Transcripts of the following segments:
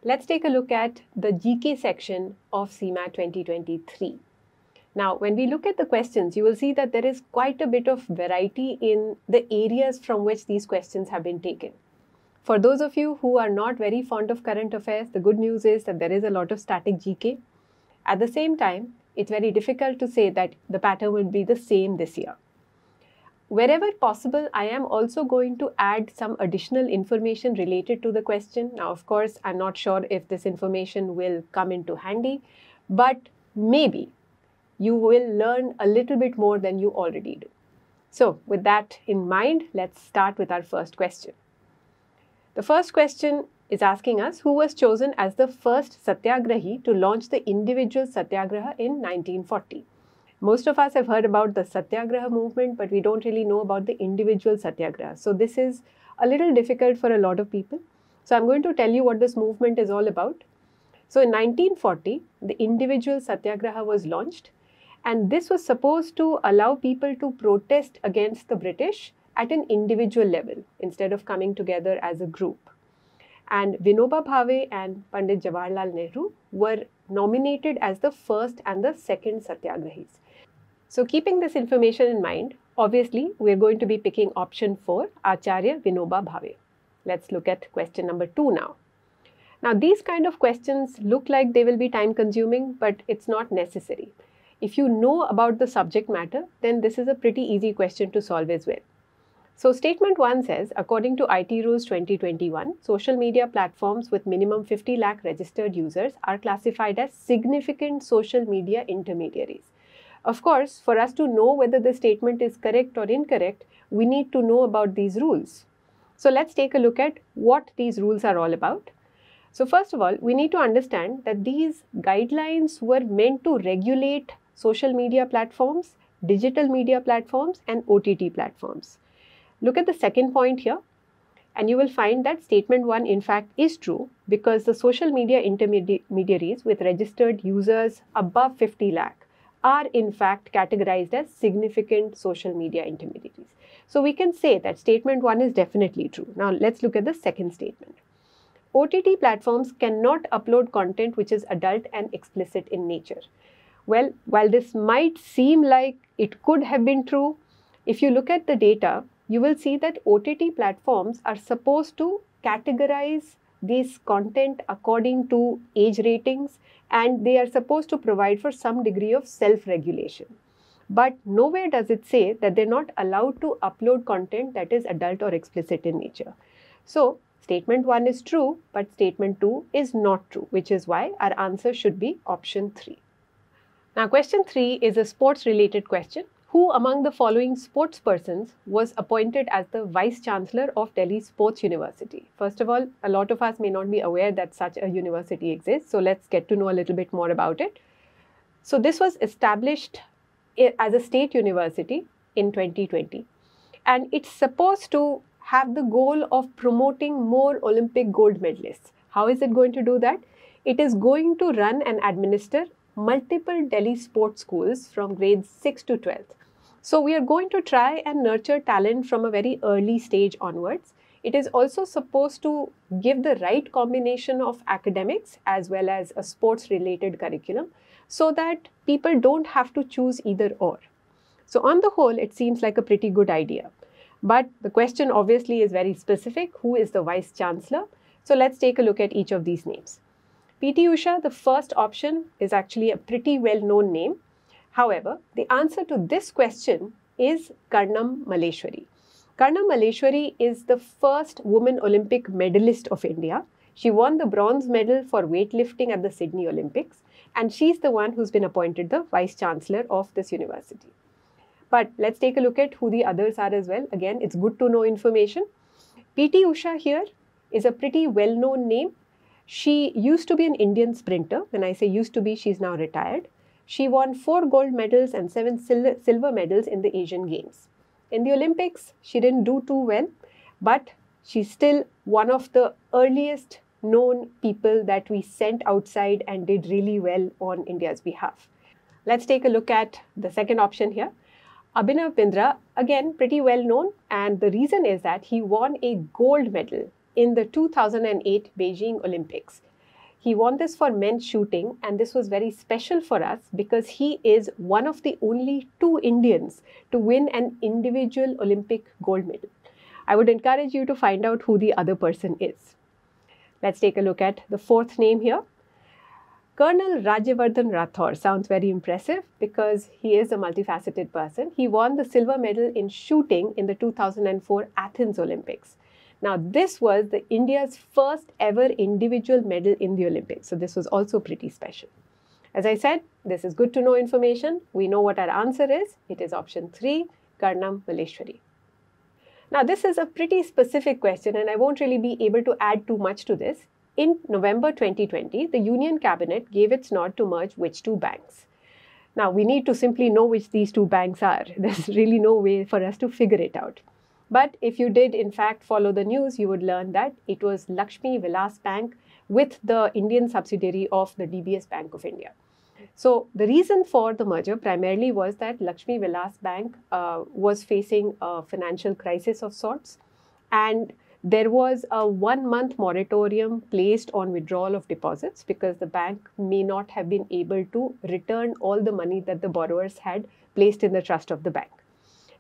Let's take a look at the GK section of CMAT 2023. Now, when we look at the questions, you will see that there is quite a bit of variety in the areas from which these questions have been taken. For those of you who are not very fond of current affairs, the good news is that there is a lot of static GK. At the same time, it's very difficult to say that the pattern will be the same this year. Wherever possible, I am also going to add some additional information related to the question. Now, of course, I'm not sure if this information will come into handy, but maybe you will learn a little bit more than you already do. So, with that in mind, let's start with our first question. The first question is asking us who was chosen as the first Satyagrahi to launch the individual Satyagraha in 1940. Most of us have heard about the Satyagraha movement, but we don't really know about the individual Satyagraha. So this is a little difficult for a lot of people. So I'm going to tell you what this movement is all about. So in 1940, the individual Satyagraha was launched, and this was supposed to allow people to protest against the British at an individual level instead of coming together as a group. And Vinoba Bhave and Pandit Jawaharlal Nehru were nominated as the first and the second Satyagrahis. So keeping this information in mind, obviously we are going to be picking option 4, Acharya Vinoba Bhave. Let's look at question number 2 now. Now these kind of questions look like they will be time consuming, but it's not necessary. If you know about the subject matter, then this is a pretty easy question to solve as well. So statement 1 says, according to IT rules 2021, social media platforms with minimum 50 lakh registered users are classified as significant social media intermediaries. Of course, for us to know whether the statement is correct or incorrect, we need to know about these rules. So let's take a look at what these rules are all about. So first of all, we need to understand that these guidelines were meant to regulate social media platforms, digital media platforms, and OTT platforms. Look at the second point here, and you will find that statement 1 in fact is true because the social media intermediaries with registered users above 50 lakh are in fact categorized as significant social media intermediaries. So we can say that statement 1 is definitely true. Now let's look at the second statement. OTT platforms cannot upload content which is adult and explicit in nature. Well, while this might seem like it could have been true, if you look at the data, you will see that OTT platforms are supposed to categorize this content according to age ratings, and they are supposed to provide for some degree of self-regulation. But nowhere does it say that they're not allowed to upload content that is adult or explicit in nature. So statement 1 is true, but statement 2 is not true, which is why our answer should be option 3. Now question 3 is a sports related question. Who among the following sports persons was appointed as the Vice Chancellor of Delhi Sports University? First of all, a lot of us may not be aware that such a university exists. So let's get to know a little bit more about it. So this was established as a state university in 2020. And it's supposed to have the goal of promoting more Olympic gold medalists. How is it going to do that? It is going to run and administer multiple Delhi sports schools from grades 6 to 12th. So we are going to try and nurture talent from a very early stage onwards. It is also supposed to give the right combination of academics as well as a sports related curriculum so that people don't have to choose either or. So on the whole, it seems like a pretty good idea. But the question obviously is very specific. Who is the Vice Chancellor? So let's take a look at each of these names. PT Usha, the first option, is actually a pretty well-known name. However, the answer to this question is Karnam Malleshwari. Karnam Malleshwari is the first woman Olympic medalist of India. She won the bronze medal for weightlifting at the Sydney Olympics, and she's the one who's been appointed the Vice Chancellor of this university. But let's take a look at who the others are as well. Again, it's good to know information. PT Usha here is a pretty well-known name. She used to be an Indian sprinter. When I say used to be, she's now retired. She won 4 gold medals and 7 silver medals in the Asian Games. In the Olympics, she didn't do too well, but she's still one of the earliest known people that we sent outside and did really well on India's behalf. Let's take a look at the second option here. Abhinav Bindra, again pretty well known, and the reason is that he won a gold medal in the 2008 Beijing Olympics. He won this for men's shooting, and this was very special for us because he is one of the only 2 Indians to win an individual Olympic gold medal. I would encourage you to find out who the other person is. Let's take a look at the 4th name here. Colonel Rajyavardhan Rathore sounds very impressive because he is a multifaceted person. He won the silver medal in shooting in the 2004 Athens Olympics. Now, this was India's first ever individual medal in the Olympics. So, this was also pretty special. As I said, this is good to know information. We know what our answer is. It is option 3, Karnam Malleshwari. Now, this is a pretty specific question and I won't really be able to add too much to this. In November 2020, the Union Cabinet gave its nod to merge which 2 banks? Now, we need to simply know which these 2 banks are. There's really no way for us to figure it out. But if you did in fact follow the news, you would learn that it was Lakshmi Vilas Bank with the Indian subsidiary of the DBS Bank of India. So the reason for the merger primarily was that Lakshmi Vilas Bank was facing a financial crisis of sorts, and there was a 1-month moratorium placed on withdrawal of deposits because the bank may not have been able to return all the money that the borrowers had placed in the trust of the bank.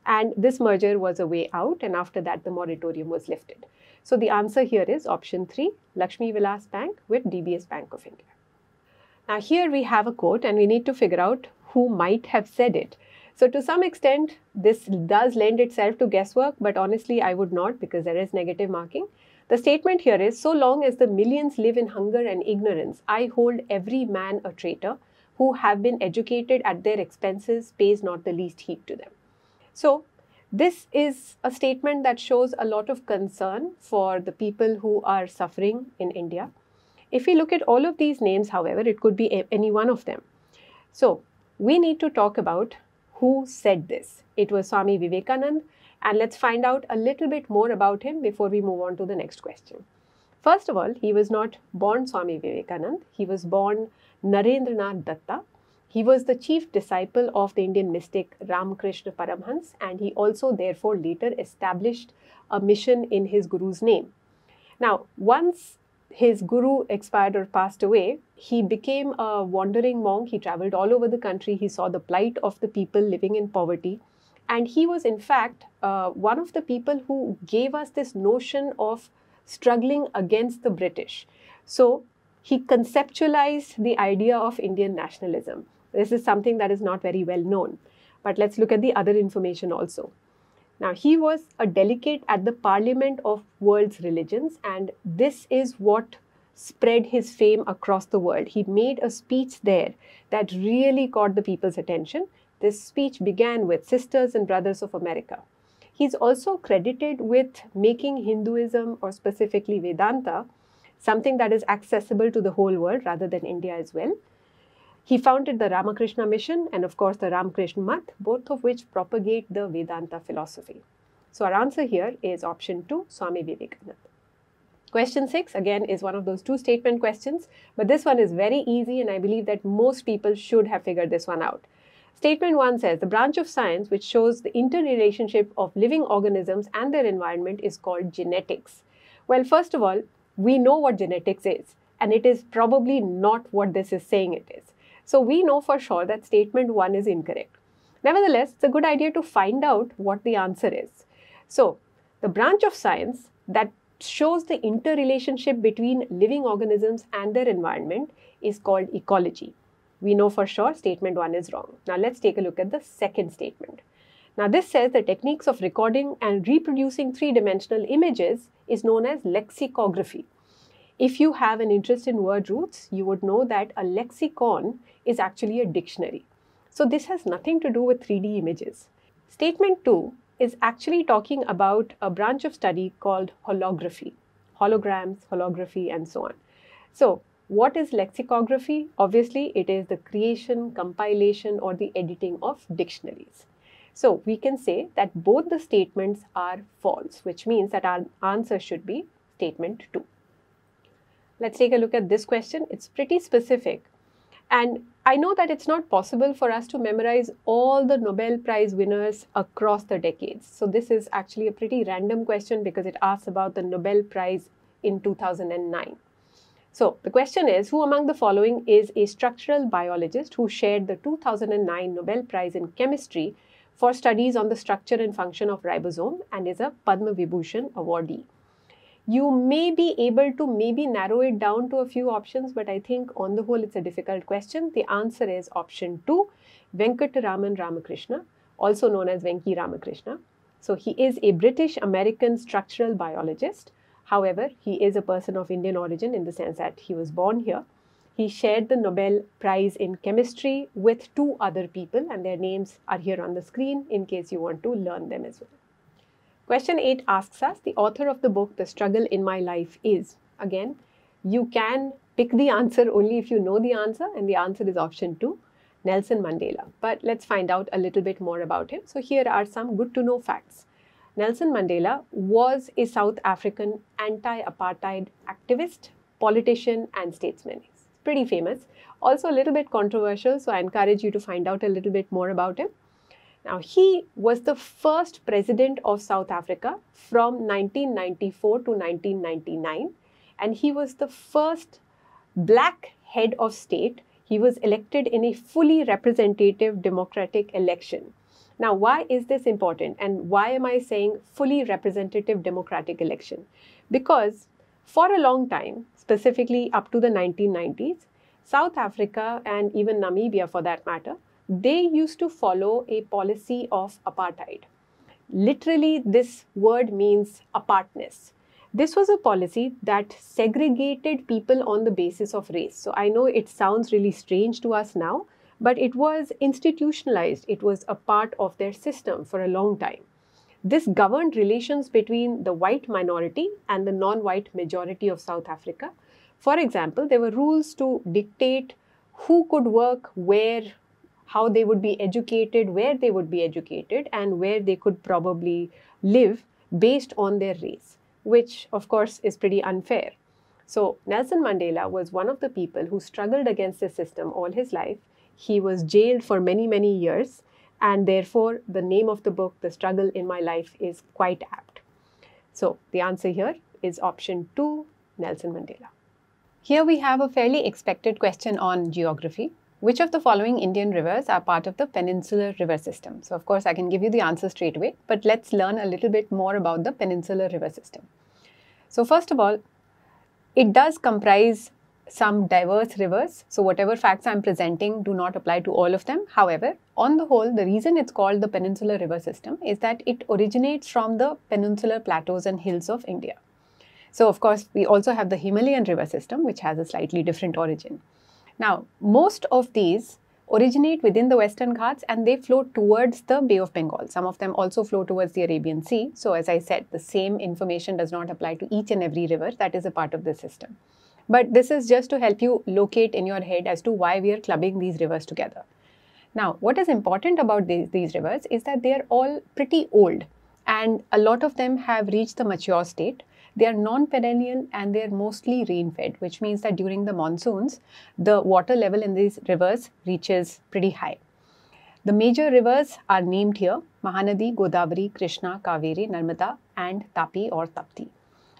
And this merger was a way out, and after that the moratorium was lifted. So the answer here is option 3, Lakshmi Vilas Bank with DBS Bank of India. Now here we have a quote and we need to figure out who might have said it. So to some extent this does lend itself to guesswork, but honestly I would not, because there is negative marking. The statement here is, so long as the millions live in hunger and ignorance, I hold every man a traitor. Who have been educated at their expenses pays not the least heed to them. So this is a statement that shows a lot of concern for the people who are suffering in India. If we look at all of these names, however, it could be any one of them. So we need to talk about who said this. It was Swami Vivekananda, and let's find out a little bit more about him before we move on to the next question. First of all, he was not born Swami Vivekananda. He was born Narendranath Datta. He was the chief disciple of the Indian mystic Ramakrishna Paramhans, and he also therefore later established a mission in his guru's name. Now, once his guru expired or passed away, he became a wandering monk. He traveled all over the country. He saw the plight of the people living in poverty. And he was in fact one of the people who gave us this notion of struggling against the British. So he conceptualized the idea of Indian nationalism. This is something that is not very well known. But let's look at the other information also. Now, he was a delegate at the Parliament of World's Religions, and this is what spread his fame across the world. He made a speech there that really caught the people's attention. This speech began with Sisters and Brothers of America. He's also credited with making Hinduism, or specifically Vedanta, something that is accessible to the whole world rather than India as well. He founded the Ramakrishna Mission and of course the Ramakrishna Math, both of which propagate the Vedanta philosophy. So our answer here is option 2, Swami Vivekananda. Question 6 again is one of those 2 statement questions, but this one is very easy and I believe that most people should have figured this one out. Statement 1 says, the branch of science which shows the interrelationship of living organisms and their environment is called genetics. Well, first of all, we know what genetics is, and it is probably not what this is saying it is. So we know for sure that statement 1 is incorrect. Nevertheless, it's a good idea to find out what the answer is. So the branch of science that shows the interrelationship between living organisms and their environment is called ecology. We know for sure statement 1 is wrong. Now let's take a look at the second statement. Now this says the techniques of recording and reproducing 3-dimensional images is known as lexicography. If you have an interest in word roots, you would know that a lexicon is actually a dictionary. So this has nothing to do with 3D images. Statement 2 is actually talking about a branch of study called holography. Holograms, holography, and so on. So what is lexicography? Obviously, it is the creation, compilation, or the editing of dictionaries. So we can say that both the statements are false, which means that our answer should be statement 2. Let's take a look at this question. It's pretty specific. And I know that it's not possible for us to memorize all the Nobel Prize winners across the decades. So this is actually a pretty random question because it asks about the Nobel Prize in 2009. So the question is, who among the following is a structural biologist who shared the 2009 Nobel Prize in Chemistry for studies on the structure and function of ribosome and is a Padma Vibhushan awardee? You may be able to maybe narrow it down to a few options, but I think on the whole it's a difficult question. The answer is option 2, Venkataraman Ramakrishna, also known as Venki Ramakrishna. So he is a British-American structural biologist. However, he is a person of Indian origin in the sense that he was born here. He shared the Nobel Prize in Chemistry with 2 other people, and their names are here on the screen in case you want to learn them as well. Question 8 asks us, the author of the book, The Struggle in My Life is, again, you can pick the answer only if you know the answer, and the answer is option 2, Nelson Mandela. But let's find out a little bit more about him. So here are some good to know facts. Nelson Mandela was a South African anti-apartheid activist, politician and statesman. He's pretty famous, also a little bit controversial, so I encourage you to find out a little bit more about him. Now, he was the first president of South Africa from 1994 to 1999, and he was the first black head of state. He was elected in a fully representative democratic election. Now, why is this important, and why am I saying fully representative democratic election? Because for a long time, specifically up to the 1990s, South Africa and even Namibia for that matter, they used to follow a policy of apartheid. Literally, this word means apartness. This was a policy that segregated people on the basis of race. So I know it sounds really strange to us now, but it was institutionalized. It was a part of their system for a long time. This governed relations between the white minority and the non-white majority of South Africa. For example, there were rules to dictate who could work where, how they would be educated, where they would be educated, and where they could probably live based on their race, which of course is pretty unfair. So Nelson Mandela was one of the people who struggled against the system all his life. He was jailed for many, many years, and therefore the name of the book, The Struggle in My Life, is quite apt. So the answer here is option 2, Nelson Mandela. Here we have a fairly expected question on geography. Which of the following Indian rivers are part of the peninsular river system? So of course I can give you the answer straight away, but let's learn a little bit more about the peninsular river system. So first of all, it does comprise some diverse rivers. So whatever facts I'm presenting do not apply to all of them. However, on the whole, the reason it's called the peninsular river system is that it originates from the peninsular plateaus and hills of India. So of course, we also have the Himalayan river system, which has a slightly different origin. Now, most of these originate within the Western Ghats and they flow towards the Bay of Bengal. Some of them also flow towards the Arabian Sea. So as I said, the same information does not apply to each and every river that is a part of the system. But this is just to help you locate in your head as to why we are clubbing these rivers together. Now, what is important about these rivers is that they are all pretty old and a lot of them have reached the mature state. They are non-perennial and they are mostly rain-fed, which means that during the monsoons, the water level in these rivers reaches pretty high. The major rivers are named here: Mahanadi, Godavari, Krishna, Kaveri, Narmada and Tapi or Tapti.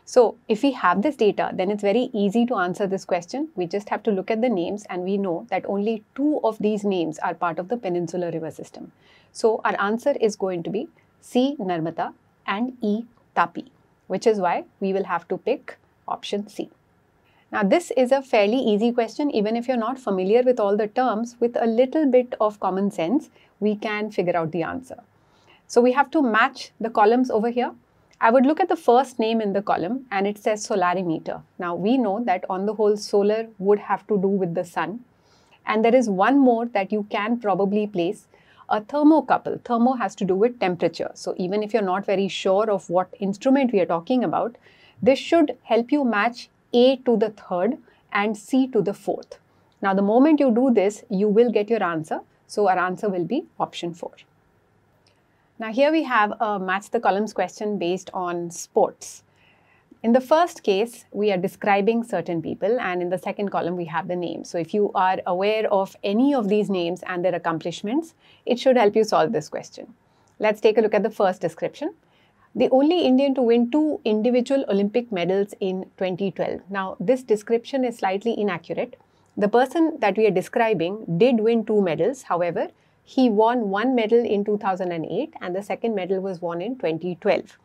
So if we have this data, then it's very easy to answer this question. We just have to look at the names and we know that only 2 of these names are part of the peninsular river system. So our answer is going to be C, Narmada and E, Tapi, which is why we will have to pick option C. Now this is a fairly easy question. Even if you're not familiar with all the terms, with a little bit of common sense, we can figure out the answer. So we have to match the columns over here. I would look at the first name in the column and it says solarimeter. Now we know that on the whole solar would have to do with the sun. And there is one more that you can probably place, a thermocouple. Thermo has to do with temperature. So even if you're not very sure of what instrument we are talking about, this should help you match A to the third and C to the fourth. Now the moment you do this, you will get your answer. So our answer will be option 4. Now here we have a match the columns question based on sports. In the first case, we are describing certain people, and in the second column, we have the names. So if you are aware of any of these names and their accomplishments, it should help you solve this question. Let's take a look at the first description. the only Indian to win 2 individual Olympic medals in 2012. Now, this description is slightly inaccurate. The person that we are describing did win 2 medals. However, he won 1 medal in 2008 and the second medal was won in 2012.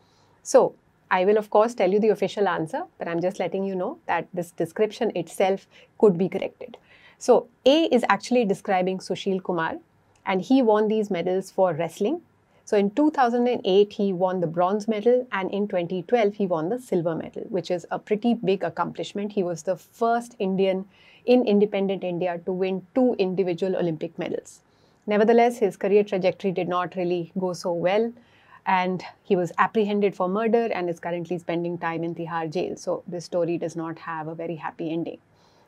So, I will of course tell you the official answer, but I'm just letting you know that this description itself could be corrected. So, A is actually describing Sushil Kumar and he won these medals for wrestling. So in 2008, he won the bronze medal and in 2012, he won the silver medal, which is a pretty big accomplishment. He was the first Indian in independent India to win 2 individual Olympic medals. Nevertheless, his career trajectory did not really go so well and he was apprehended for murder and is currently spending time in Tihar jail. So this story does not have a very happy ending.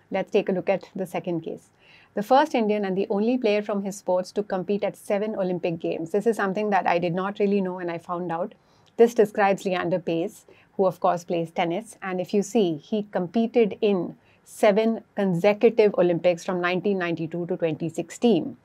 Let's take a look at the second case. The first Indian and the only player from his sports to compete at 7 Olympic Games. This is something that I did not really know and I found out. This describes Leander Paes, who of course plays tennis. And if you see, he competed in 7 consecutive Olympics from 1992 to 2016.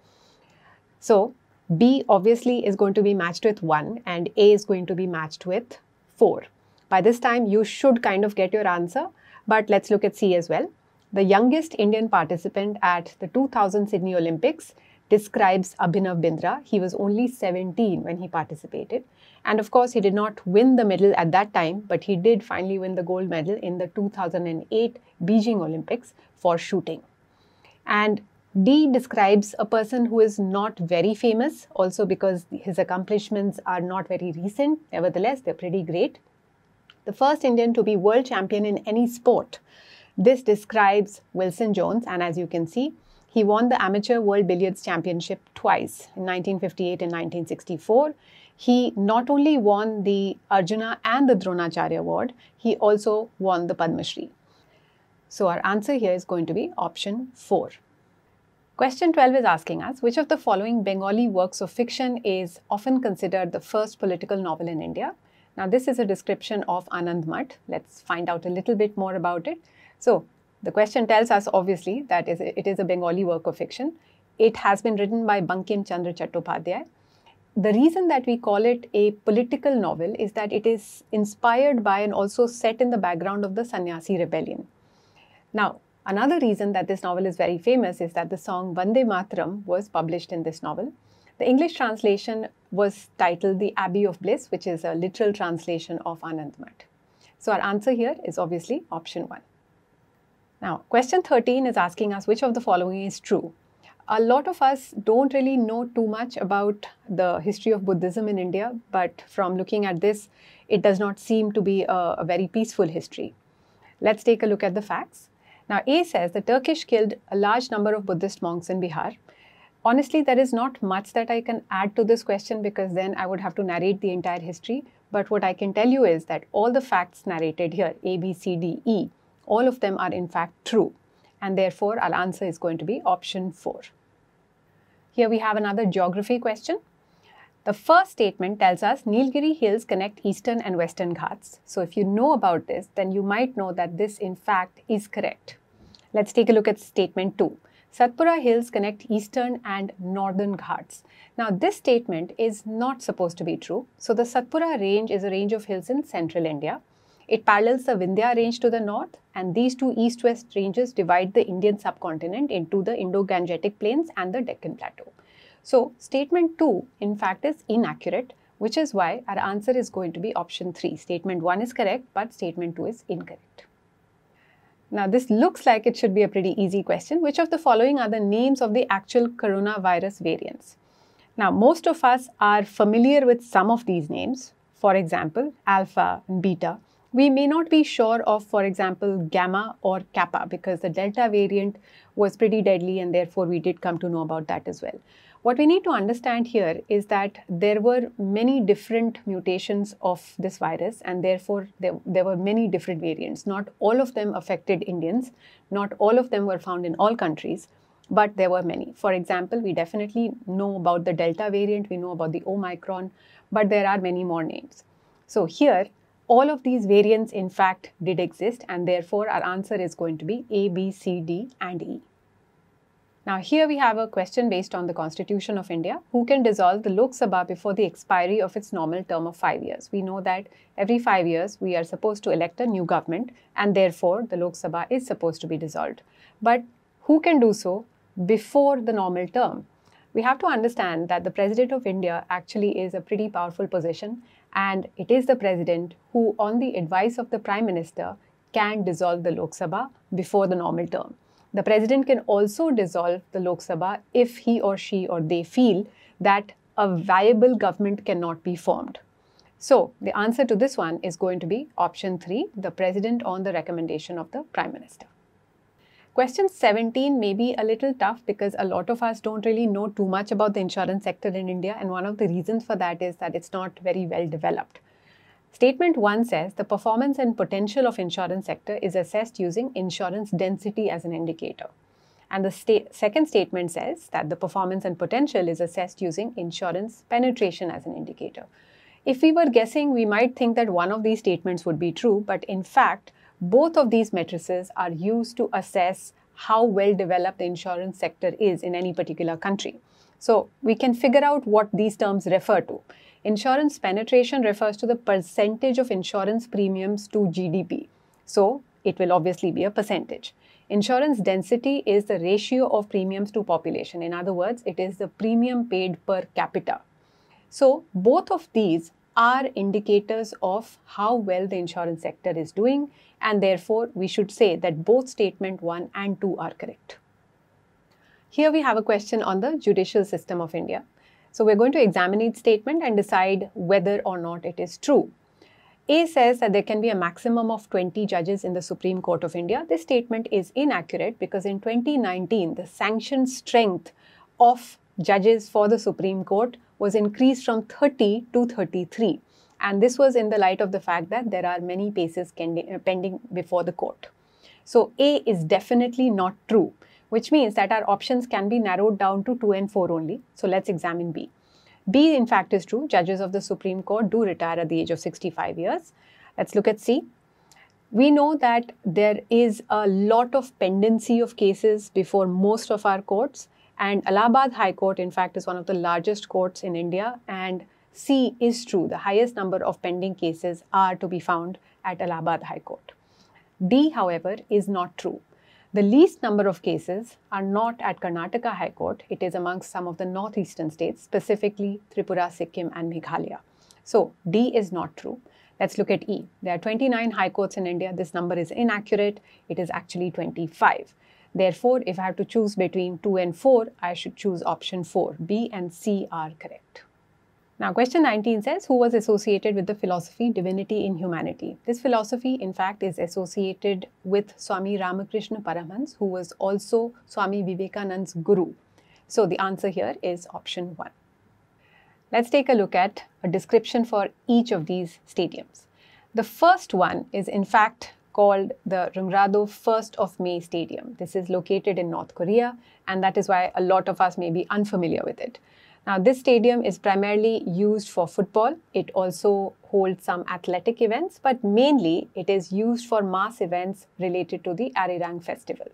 So B obviously is going to be matched with 1 and A is going to be matched with 4. By this time, you should kind of get your answer, but let's look at C as well. The youngest Indian participant at the 2000 Sydney Olympics describes Abhinav Bindra. He was only 17 when he participated. And of course, he did not win the medal at that time, but he did finally win the gold medal in the 2008 Beijing Olympics for shooting. And D describes a person who is not very famous, also because his accomplishments are not very recent. Nevertheless, they're pretty great. The first Indian to be world champion in any sport. This describes Wilson Jones, and as you can see, he won the Amateur World Billiards Championship twice, in 1958 and 1964. He not only won the Arjuna and the Dronacharya Award, he also won the Padma Shri. So our answer here is going to be option 4. Question 12 is asking us, which of the following Bengali works of fiction is often considered the first political novel in India? Now this is a description of Anand Math. Let's find out a little bit more about it. So, the question tells us obviously that it is a Bengali work of fiction. It has been written by Bankim Chandra Chattopadhyay. The reason that we call it a political novel is that it is inspired by and also set in the background of the Sannyasi rebellion. Now, another reason that this novel is very famous is that the song Vande Mataram was published in this novel. The English translation was titled The Abbey of Bliss, which is a literal translation of Anand Math. So, our answer here is obviously option 1. Now, question 13 is asking us which of the following is true. A lot of us don't really know too much about the history of Buddhism in India, but from looking at this, it does not seem to be a very peaceful history. Let's take a look at the facts. Now, A says the Turkish killed a large number of Buddhist monks in Bihar. Honestly, there is not much that I can add to this question because then I would have to narrate the entire history. But what I can tell you is that all the facts narrated here, A, B, C, D, E, all of them are in fact true, and therefore our answer is going to be option 4. Here we have another geography question. The first statement tells us Nilgiri Hills connect eastern and western Ghats. So if you know about this, then you might know that this in fact is correct. Let's take a look at statement 2. Satpura Hills connect eastern and northern Ghats. Now this statement is not supposed to be true. So the Satpura range is a range of hills in central India. It parallels the Vindhya range to the north, and these two east-west ranges divide the Indian subcontinent into the Indo-Gangetic plains and the Deccan Plateau. So, statement 2 in fact is inaccurate, which is why our answer is going to be option 3. Statement 1 is correct, but statement 2 is incorrect. Now, this looks like it should be a pretty easy question. Which of the following are the names of the actual coronavirus variants? Now, most of us are familiar with some of these names. For example, alpha and beta. We may not be sure of, for example, gamma or kappa because the delta variant was pretty deadly and therefore we did come to know about that as well. What we need to understand here is that there were many different mutations of this virus and therefore there were many different variants. Not all of them affected Indians, not all of them were found in all countries, but there were many. For example, we definitely know about the delta variant, we know about the Omicron, but there are many more names. So here, all of these variants in fact did exist and therefore our answer is going to be A, B, C, D and E. Now here we have a question based on the Constitution of India. Who can dissolve the Lok Sabha before the expiry of its normal term of 5 years? We know that every 5 years we are supposed to elect a new government and therefore the Lok Sabha is supposed to be dissolved. But who can do so before the normal term? We have to understand that the President of India actually is a pretty powerful position, and it is the President who, on the advice of the Prime Minister, can dissolve the Lok Sabha before the normal term. The President can also dissolve the Lok Sabha if he or she or they feel that a viable government cannot be formed. So, the answer to this one is going to be option 3, the President on the recommendation of the Prime Minister. Question 17 may be a little tough because a lot of us don't really know too much about the insurance sector in India, and one of the reasons for that is that it's not very well developed. Statement 1 says the performance and potential of insurance sector is assessed using insurance density as an indicator. And the second statement says that the performance and potential is assessed using insurance penetration as an indicator. If we were guessing, we might think that one of these statements would be true, but in fact, both of these matrices are used to assess how well developed the insurance sector is in any particular country. So we can figure out what these terms refer to. Insurance penetration refers to the percentage of insurance premiums to GDP. So it will obviously be a percentage. Insurance density is the ratio of premiums to population. In other words, it is the premium paid per capita. So both of these are indicators of how well the insurance sector is doing, and therefore we should say that both statement 1 and 2 are correct. Here we have a question on the judicial system of India. So we're going to examine each statement and decide whether or not it is true. A says that there can be a maximum of 20 judges in the Supreme Court of India. This statement is inaccurate because in 2019, the sanctioned strength of judges for the Supreme Court was increased from 30 to 33. And this was in the light of the fact that there are many cases pending before the court. So A is definitely not true, which means that our options can be narrowed down to 2 and 4 only. So let's examine B. B, in fact, is true. Judges of the Supreme Court do retire at the age of 65 years. Let's look at C. We know that there is a lot of pendency of cases before most of our courts, and Allahabad High Court, in fact, is one of the largest courts in India, and C is true. The highest number of pending cases are to be found at Allahabad High Court. D, however, is not true. The least number of cases are not at Karnataka High Court. It is amongst some of the northeastern states, specifically Tripura, Sikkim and Meghalaya. So D is not true. Let's look at E. There are 29 high courts in India. This number is inaccurate. It is actually 25. Therefore, if I have to choose between 2 and 4, I should choose option 4. B and C are correct. Now, question 19 says, who was associated with the philosophy Divinity in Humanity? This philosophy, in fact, is associated with Swami Ramakrishna Paramhans, who was also Swami Vivekananda's guru. So, the answer here is option 1. Let's take a look at a description for each of these stadiums. The first one is, in fact, called the Rungrado 1st of May Stadium. This is located in North Korea, and that is why a lot of us may be unfamiliar with it. Now, this stadium is primarily used for football. It also holds some athletic events, but mainly it is used for mass events related to the Arirang festival.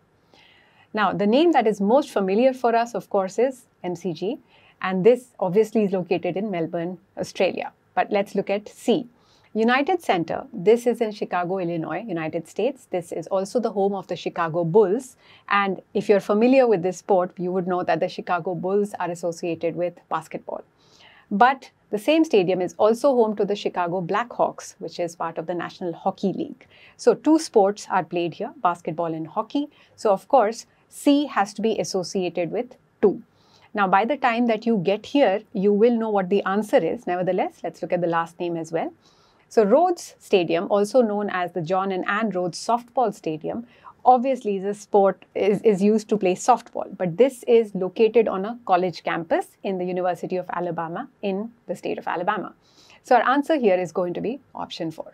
Now, the name that is most familiar for us, of course, is MCG, and this obviously is located in Melbourne, Australia. But let's look at C. United Center, this is in Chicago, Illinois, United States. This is also the home of the Chicago Bulls. And if you're familiar with this sport, you would know that the Chicago Bulls are associated with basketball. But the same stadium is also home to the Chicago Blackhawks, which is part of the National Hockey League. So 2 sports are played here, basketball and hockey. So of course, C has to be associated with 2. Now, by the time that you get here, you will know what the answer is. Nevertheless, let's look at the last name as well. So Rhodes Stadium, also known as the John and Ann Rhodes Softball Stadium, obviously is used to play softball, but this is located on a college campus in the University of Alabama in the state of Alabama. So our answer here is going to be option 4.